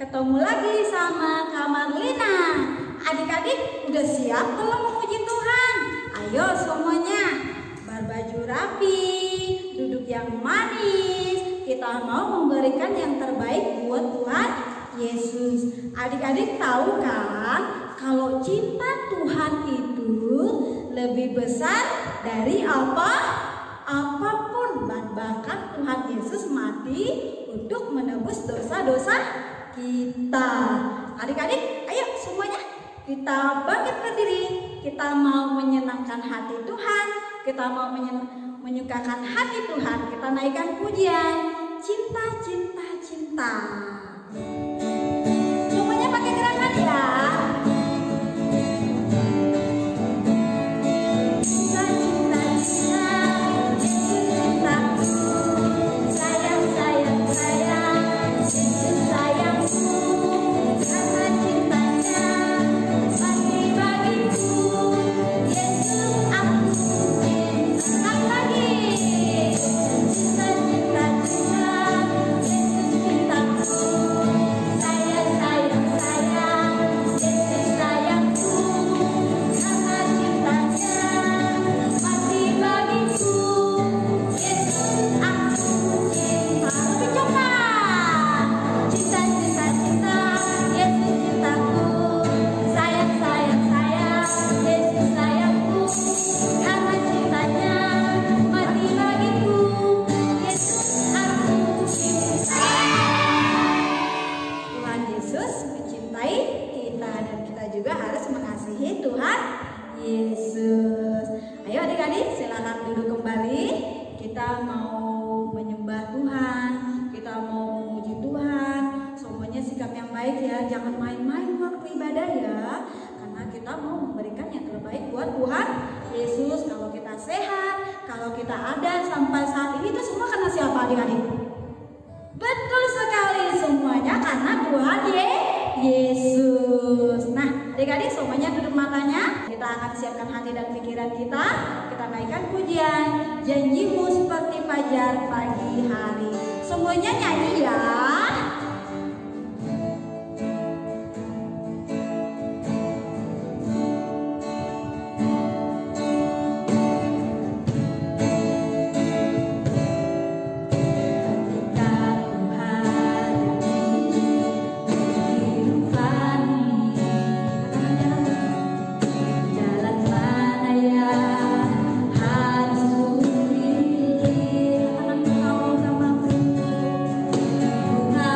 Ketemu lagi sama Kak Marlina. Adik-adik udah siap belum memuji Tuhan? Ayo semuanya berbaju rapi, duduk yang manis. Kita mau memberikan yang terbaik buat Tuhan Yesus. Adik-adik tahu kan kalau cinta Tuhan itu lebih besar dari apapun. Bahkan Tuhan Yesus mati untuk menebus dosa-dosa kita. Adik-adik, ayo semuanya kita bangkit berdiri. Kita mau menyenangkan hati Tuhan. Kita mau menyukakan hati Tuhan. Kita naikkan pujian cinta, cinta, cinta. Semuanya pakai gerakan ya. Jangan main-main waktu ibadah ya, karena kita mau memberikan yang terbaik buat Tuhan Yesus. Kalau kita sehat, kalau kita ada sampai saat ini itu semua karena siapa adik-adik? Betul sekali, semuanya karena Tuhan Yesus. Nah adik-adik semuanya tutup matanya. Kita akan siapkan hati dan pikiran kita. Kita naikkan pujian Janjimu Seperti Fajar Pagi Hari. Semuanya nyanyi ya. Tuhan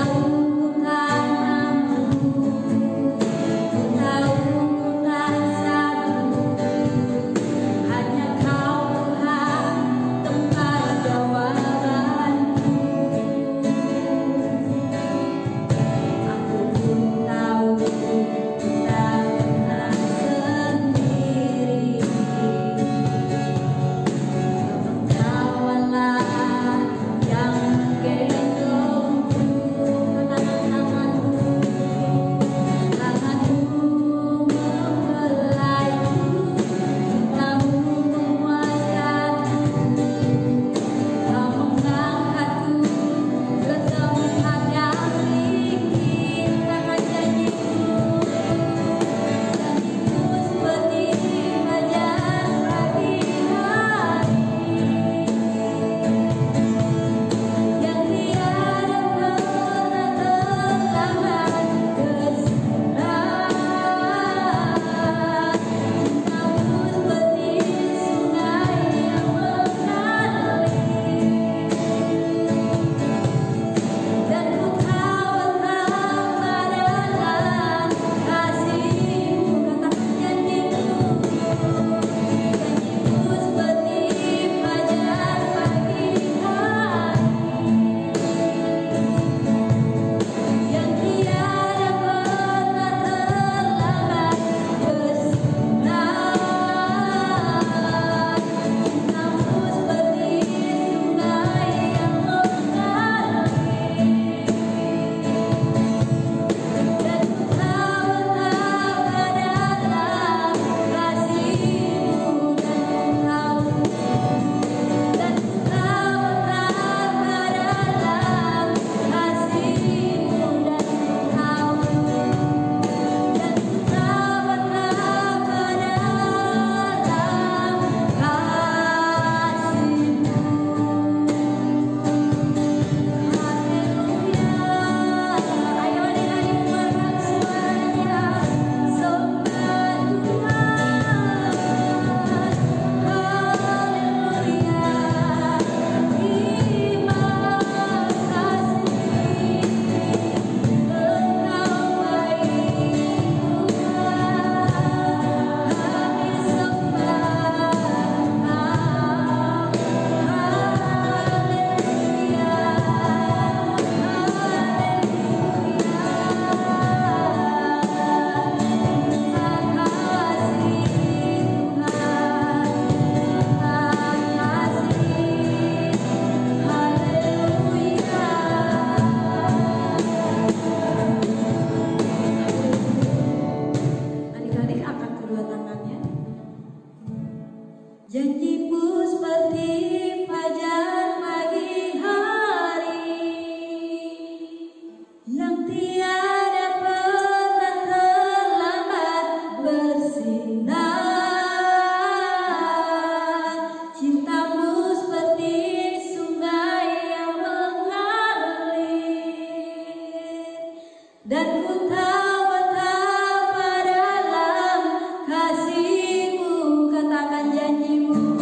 Dan ku tahu betapa dalam kasih-Mu, katakan janji-Mu.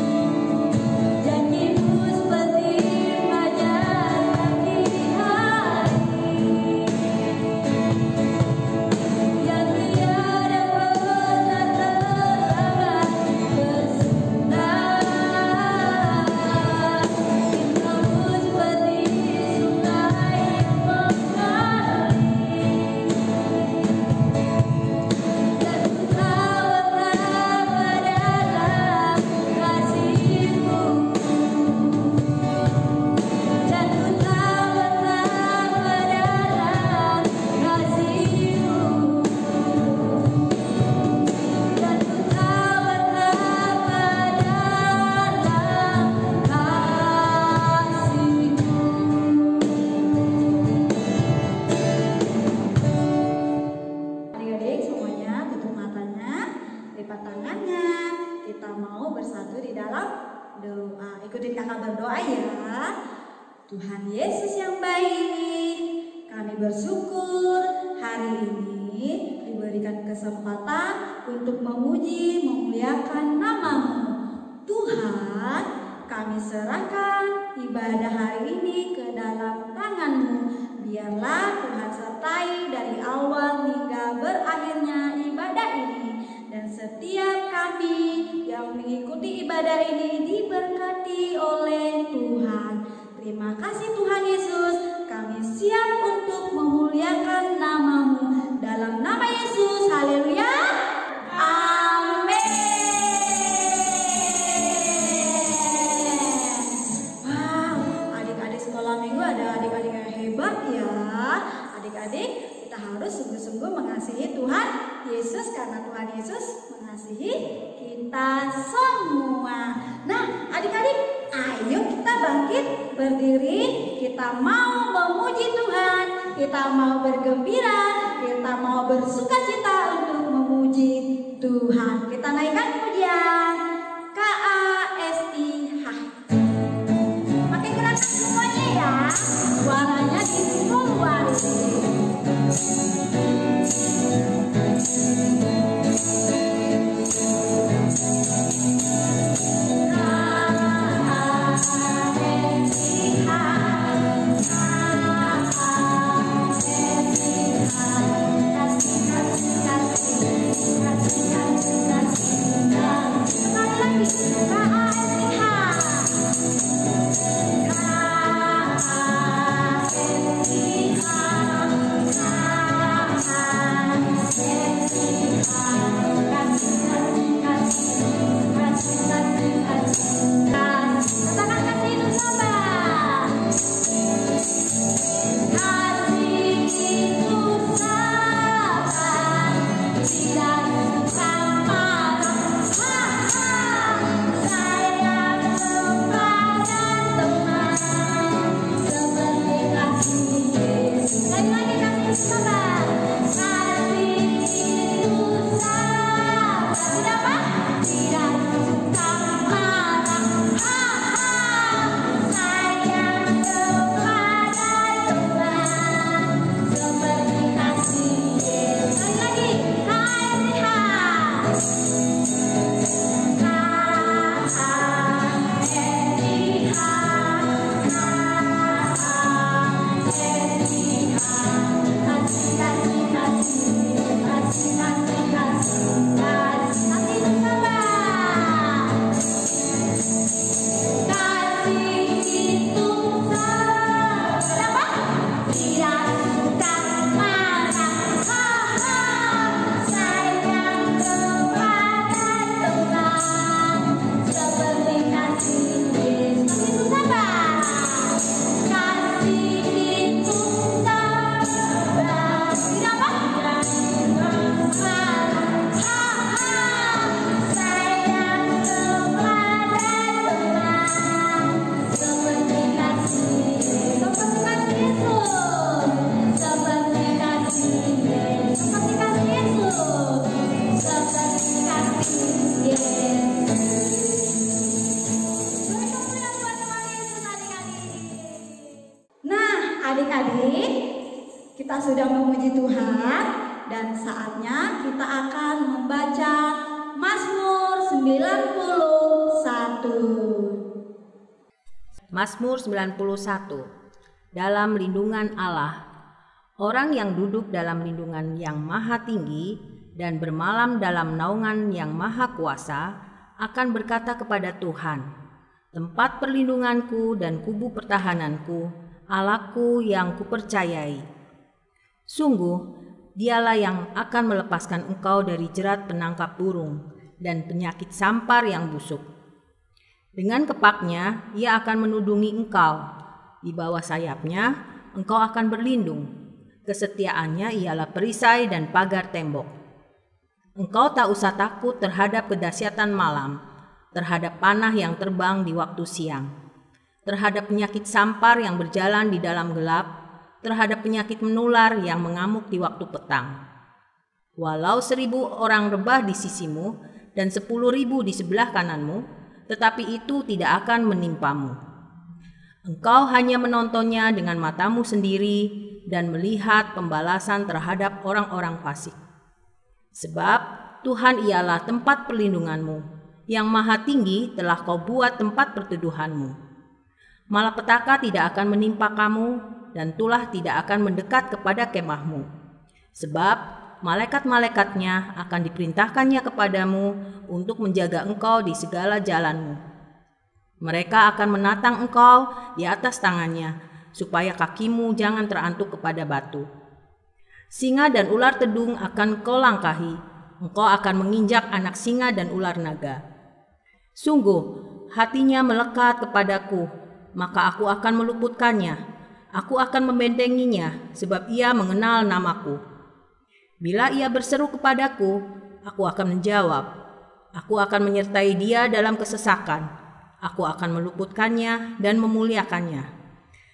Janji-Mu seperti fajar pagi hari, yang tiada pernah terlambat bersinar. Cinta-Mu seperti sungai yang mengalir, dan ku tahu betapa dalam kasih-Mu, dan ku tahu betapa dalam kasih-Mu, dan ku tahu betapa dalam kasih-Mu. Adik-adik semuanya tutup matanya, lipat tangannya. Kita mau bersatu di dalam doa. Ikutin kakak berdoa ya. Tuhan Yesus yang baik, kami bersyukur hari ini diberikan kesempatan untuk memuji, memuliakan nama-Mu. Tuhan, kami serahkan ibadah hari ini ke dalam tangan-Mu. Biarlah Tuhan sertai dari awal hingga berakhirnya ibadah ini, dan setiap kami yang mengikuti ibadah ini diberkati oleh Tuhan. Terima kasih Tuhan Yesus, kami siap untuk memuliakan nama-Mu. Dalam nama Yesus, haleluya, amin. Wow, adik-adik sekolah minggu ada adik-adik yang hebat ya. Adik-adik, kita harus sungguh-sungguh mengasihi Tuhan Yesus, karena Tuhan Yesus mengasihi kita semua. Nah, adik-adik, ayo kita bangkit berdiri. Kita mau memuji Tuhan, kita mau bergembira, kita mau bersukacita untuk memuji Tuhan. Kita naikkan pujian KASIH. Pakai gerakan semuanya ya, suaranya dikeluarin. Kasih Dan saatnya kita akan membaca Mazmur 91. Mazmur 91. Dalam lindungan Allah. Orang yang duduk dalam lindungan yang maha tinggi dan bermalam dalam naungan yang maha kuasa akan berkata kepada Tuhan, tempat perlindunganku dan kubu pertahananku, Allahku yang kupercayai. Sungguh, Dialah yang akan melepaskan engkau dari jerat penangkap burung dan penyakit sampar yang busuk. Dengan kepaknya, Ia akan menudungi engkau. Di bawah sayapnya, engkau akan berlindung. Kesetiaannya ialah perisai dan pagar tembok. Engkau tak usah takut terhadap kedahsyatan malam, terhadap panah yang terbang di waktu siang, terhadap penyakit sampar yang berjalan di dalam gelap, terhadap penyakit menular yang mengamuk di waktu petang. Walau 1.000 orang rebah di sisimu dan 10.000 di sebelah kananmu, tetapi itu tidak akan menimpamu. Engkau hanya menontonnya dengan matamu sendiri dan melihat pembalasan terhadap orang-orang fasik. Sebab Tuhan ialah tempat perlindunganmu, yang maha tinggi telah kau buat tempat perteduhanmu. Malapetaka tidak akan menimpa kamu, dan tulah tidak akan mendekat kepada kemahmu. Sebab malaikat-malaikatnya akan diperintahkannya kepadamu untuk menjaga engkau di segala jalanmu. Mereka akan menatang engkau di atas tangannya, supaya kakimu jangan terantuk kepada batu. Singa dan ular tedung akan kau langkahi, engkau akan menginjak anak singa dan ular naga. Sungguh, hatinya melekat kepadaku, maka aku akan meluputkannya. Aku akan membentenginya, sebab ia mengenal namaku. Bila ia berseru kepadaku, aku akan menjawab. Aku akan menyertai dia dalam kesesakan. Aku akan meluputkannya dan memuliakannya.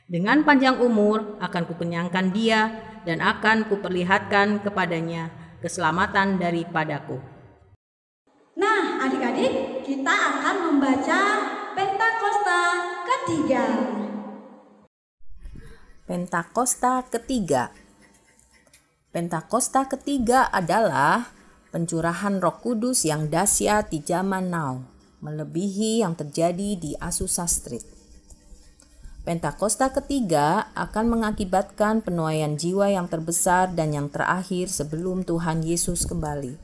Dengan panjang umur akan kukenyangkan dia dan akan kuperlihatkan kepadanya keselamatan daripadaku. Nah, adik-adik, kita akan membaca Pentakosta ketiga. Pentakosta ketiga. Pentakosta ketiga adalah pencurahan Roh Kudus yang dahsyat di zaman now, melebihi yang terjadi di Azusa Street. Pentakosta ketiga akan mengakibatkan penuaian jiwa yang terbesar dan yang terakhir sebelum Tuhan Yesus kembali.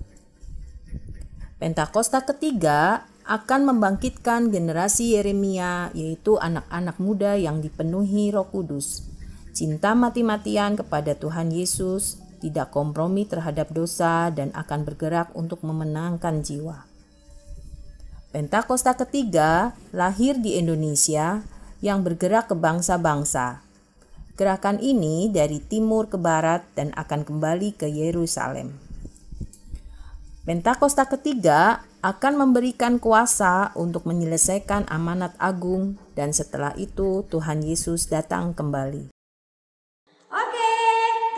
Pentakosta ketiga akan membangkitkan generasi Yeremia, yaitu anak-anak muda yang dipenuhi Roh Kudus, cinta mati-matian kepada Tuhan Yesus, tidak kompromi terhadap dosa, dan akan bergerak untuk memenangkan jiwa. Pentakosta ketiga lahir di Indonesia yang bergerak ke bangsa-bangsa. Gerakan ini dari timur ke barat dan akan kembali ke Yerusalem. Pentakosta ketiga akan memberikan kuasa untuk menyelesaikan amanat agung, dan setelah itu Tuhan Yesus datang kembali. Oke,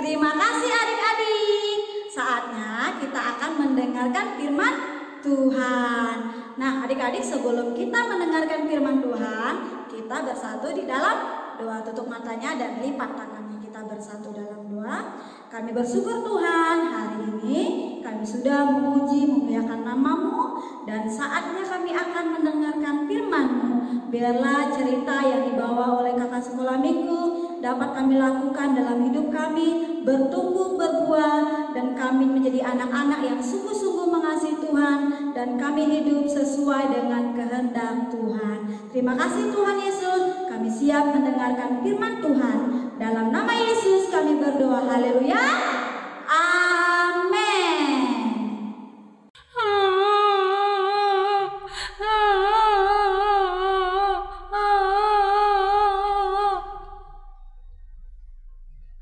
terima kasih adik-adik. Saatnya kita akan mendengarkan firman Tuhan. Nah, adik-adik, sebelum kita mendengarkan firman Tuhan, kita bersatu di dalam doa. Tutup matanya dan lipat tangannya. Kita bersatu dalam doa. Kami bersyukur Tuhan, hari ini kami sudah memuji memuliakan nama-Mu, dan saatnya kami akan mendengarkan firman-Mu. Biarlah cerita yang dibawa oleh kakak sekolah minggu dapat kami lakukan dalam hidup kami, bertumbuh berbuah, dan kami menjadi anak-anak yang sungguh-sungguh mengasihi Tuhan, dan kami hidup sesuai dengan kehendak Tuhan. Terima kasih Tuhan Yesus, kami siap mendengarkan firman Tuhan. Dalam nama Yesus kami berdoa, haleluya, amin.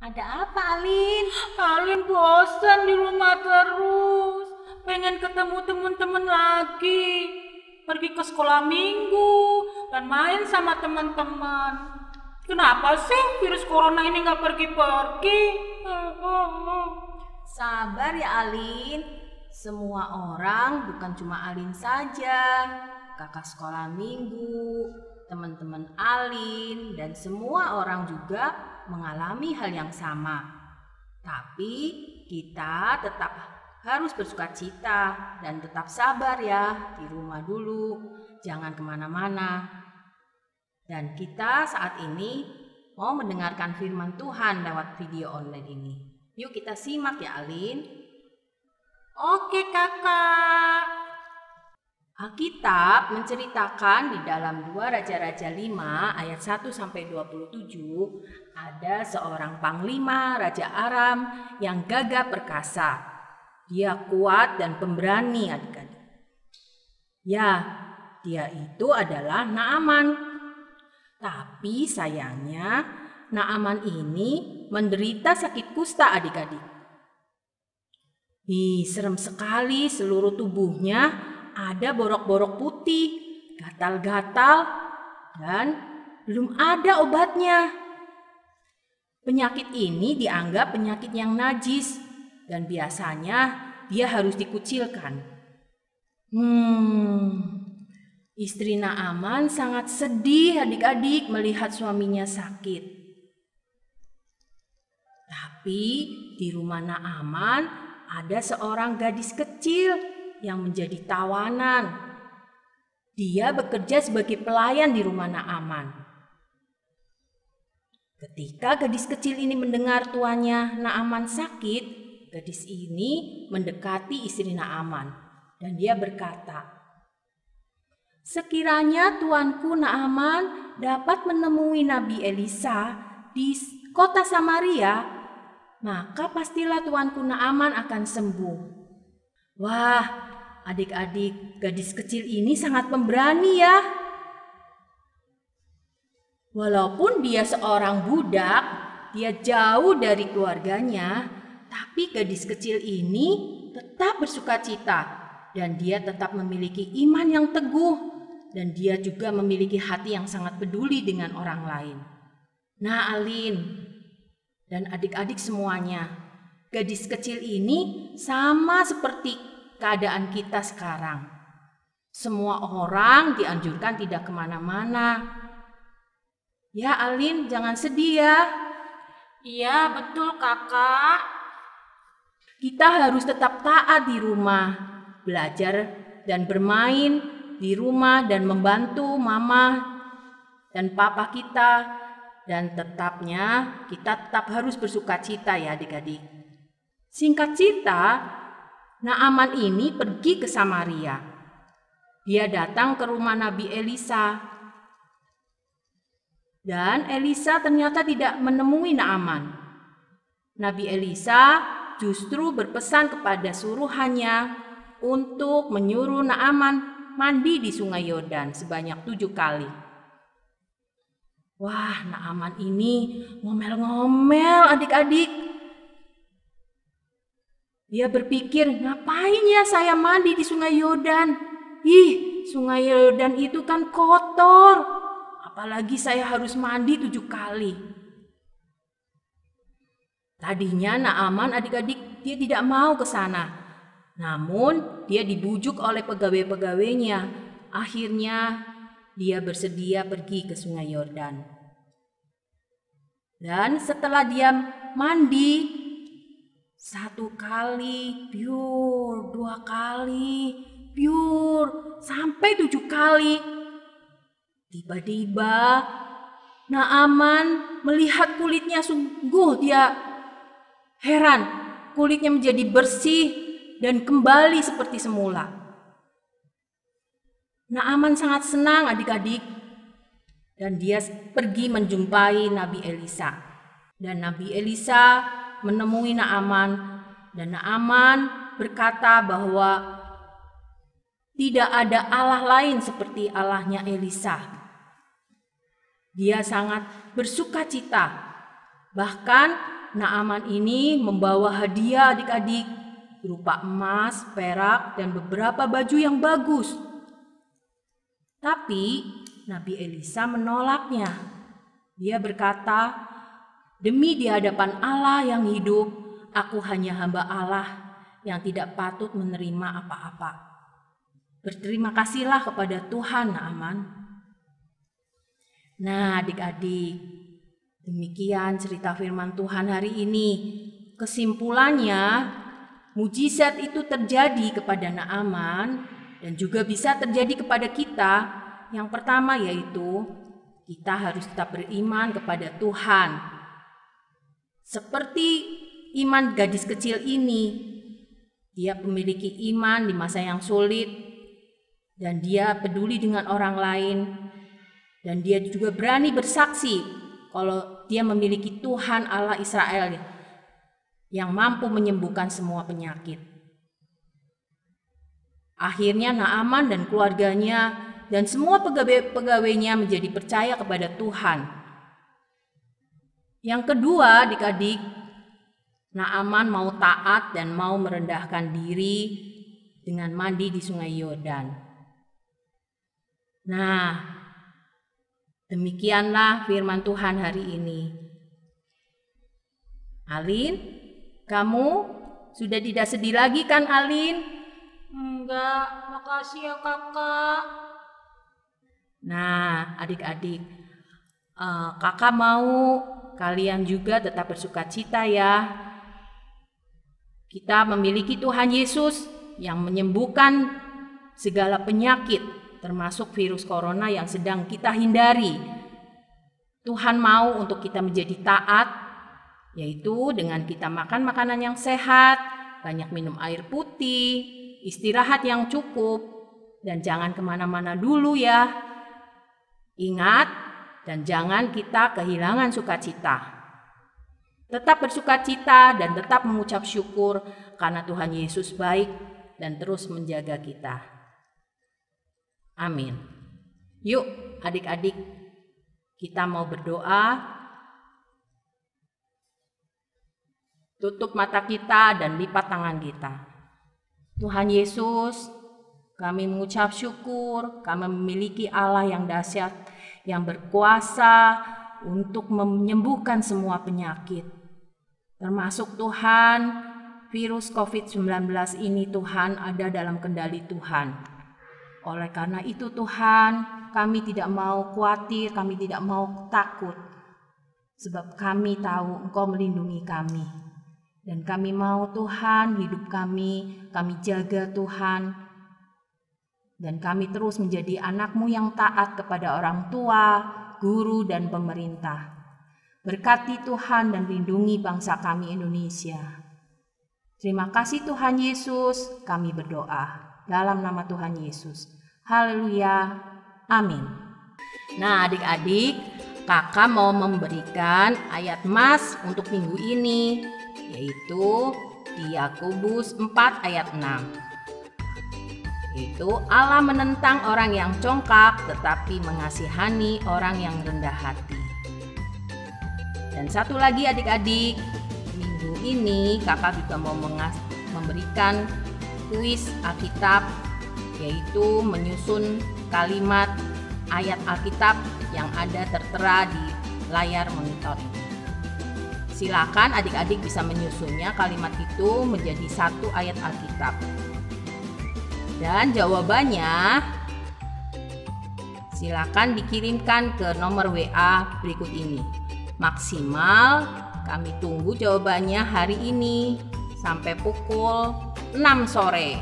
Ada apa, Alin? Alin bosan di rumah terus. Pengen ketemu teman-teman lagi. Pergi ke sekolah minggu dan main sama teman-teman. Kenapa sih virus corona ini nggak pergi-pergi? Sabar ya, Alin. Semua orang, bukan cuma Alin saja. Kakak sekolah minggu, teman-teman Alin, dan semua orang juga mengalami hal yang sama. Tapi Kita tetap harus bersukacita dan tetap sabar ya, di rumah dulu, jangan kemana-mana. Dan kita saat ini mau mendengarkan firman Tuhan lewat video online ini. Yuk kita simak ya Alin. Oke kakak. Alkitab menceritakan di dalam 2 Raja-Raja 5 ayat 1 sampai 27 ada seorang panglima Raja Aram yang gagah perkasa. Dia kuat dan pemberani adik-adik. Ya, dia itu adalah Naaman. Tapi sayangnya Naaman ini menderita sakit kusta adik-adik. Serem sekali, seluruh tubuhnya ada borok-borok putih, gatal-gatal, dan belum ada obatnya. Penyakit ini dianggap penyakit yang najis dan biasanya dia harus dikucilkan. Istri Naaman sangat sedih adik-adik melihat suaminya sakit. Tapi di rumah Naaman ada seorang gadis kecil yang menjadi tawanan. Dia bekerja sebagai pelayan di rumah Naaman. Ketika gadis kecil ini mendengar tuannya Naaman sakit, gadis ini mendekati istri Naaman dan dia berkata, "Sekiranya tuanku Naaman dapat menemui Nabi Elisa di kota Samaria, maka pastilah tuanku Naaman akan sembuh." Wah, adik-adik, gadis kecil ini sangat pemberani ya. Walaupun dia seorang budak, dia jauh dari keluarganya, tapi gadis kecil ini tetap bersukacita dan dia tetap memiliki iman yang teguh dan dia juga memiliki hati yang sangat peduli dengan orang lain. Nah, Alin dan adik-adik semuanya, gadis kecil ini sama seperti keadaan kita sekarang. Semua orang dianjurkan tidak kemana-mana. Ya Alin, jangan sedih ya. Iya betul kakak. Kita harus tetap taat di rumah, belajar dan bermain di rumah dan membantu mama dan papa kita. Dan tetapnya kita tetap harus bersukacita ya adik-adik. Singkat cerita, Naaman ini pergi ke Samaria. Dia datang ke rumah Nabi Elisa. Dan Elisa ternyata tidak menemui Naaman. Nabi Elisa justru berpesan kepada suruhannya untuk menyuruh Naaman mandi di Sungai Yordan sebanyak 7 kali. Wah, Naaman ini ngomel-ngomel adik-adik. Dia berpikir, ngapain ya saya mandi di Sungai Yordan? Sungai Yordan itu kan kotor. Apalagi saya harus mandi 7 kali. Tadinya Naaman adik-adik dia tidak mau ke sana. Namun dia dibujuk oleh pegawai-pegawainya. Akhirnya dia bersedia pergi ke Sungai Yordan. Dan setelah dia mandi 1 kali, pure, 2 kali, pure, sampai 7 kali. Tiba-tiba Naaman melihat kulitnya, sungguh dia heran. Kulitnya menjadi bersih dan kembali seperti semula. Naaman sangat senang adik-adik. Dan dia pergi menjumpai Nabi Elisa. Dan Nabi Elisa menemui Naaman. Dan Naaman berkata bahwa tidak ada Allah lain seperti Allahnya Elisa. Dia sangat bersukacita. Bahkan Naaman ini membawa hadiah adik-adik berupa emas, perak, dan beberapa baju yang bagus. Tapi Nabi Elisa menolaknya. Dia berkata, "Demi di hadapan Allah yang hidup, aku hanya hamba Allah yang tidak patut menerima apa-apa. Berterima kasihlah kepada Tuhan, Naaman." Nah, adik-adik, demikian cerita firman Tuhan hari ini. Kesimpulannya, mujizat itu terjadi kepada Naaman dan juga bisa terjadi kepada kita. Yang pertama yaitu kita harus tetap beriman kepada Tuhan. Seperti iman gadis kecil ini, dia memiliki iman di masa yang sulit dan dia peduli dengan orang lain dan dia juga berani bersaksi kalau dia memiliki Tuhan Allah Israel yang mampu menyembuhkan semua penyakit. Akhirnya Naaman dan keluarganya dan semua pegawai-pegawainya menjadi percaya kepada Tuhan. Yang kedua, adik-adik, Naaman mau taat dan mau merendahkan diri dengan mandi di Sungai Yordan. Nah, demikianlah firman Tuhan hari ini. Alin, kamu sudah tidak sedih lagi kan, Alin? Enggak, makasih ya kakak. Nah, adik-adik, kakak mau kalian juga tetap bersukacita ya. Kita memiliki Tuhan Yesus yang menyembuhkan segala penyakit, termasuk virus corona yang sedang kita hindari. Tuhan mau untuk kita menjadi taat, yaitu dengan kita makan makanan yang sehat, banyak minum air putih, istirahat yang cukup, dan jangan kemana-mana dulu ya. Ingat, dan jangan kita kehilangan sukacita. Tetap bersukacita dan tetap mengucap syukur karena Tuhan Yesus baik dan terus menjaga kita. Amin. Yuk adik-adik, kita mau berdoa. Tutup mata kita dan lipat tangan kita. Tuhan Yesus, kami mengucap syukur, kami memiliki Allah yang dahsyat, yang berkuasa untuk menyembuhkan semua penyakit. Termasuk Tuhan, virus COVID-19 ini Tuhan ada dalam kendali Tuhan. Oleh karena itu Tuhan, kami tidak mau khawatir, kami tidak mau takut. Sebab kami tahu Engkau melindungi kami. Dan kami mau Tuhan, hidup kami jaga Tuhan. Dan kami terus menjadi anak-Mu yang taat kepada orang tua, guru, dan pemerintah. Berkati Tuhan dan lindungi bangsa kami Indonesia. Terima kasih Tuhan Yesus, kami berdoa. Dalam nama Tuhan Yesus. Haleluya. Amin. Nah adik-adik, kakak mau memberikan ayat mas untuk minggu ini, yaitu di Yakobus 4 ayat 6. Itu Allah menentang orang yang congkak tetapi mengasihani orang yang rendah hati. Dan satu lagi adik-adik, minggu ini kakak juga mau memberikan kuis Alkitab, yaitu menyusun kalimat ayat Alkitab yang ada tertera di layar monitor ini. Silakan adik-adik bisa menyusunnya kalimat itu menjadi satu ayat Alkitab. Dan jawabannya silakan dikirimkan ke nomor WA berikut ini. Maksimal kami tunggu jawabannya hari ini sampai pukul 6 sore.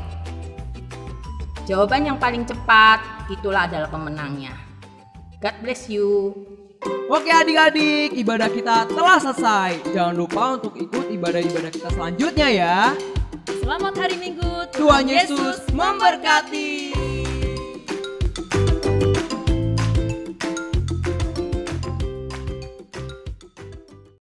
Jawaban yang paling cepat itulah adalah pemenangnya. God bless you. Oke adik-adik, ibadah kita telah selesai. Jangan lupa untuk ikut ibadah-ibadah kita selanjutnya ya. Selamat hari Minggu. Tuhan Yesus memberkati.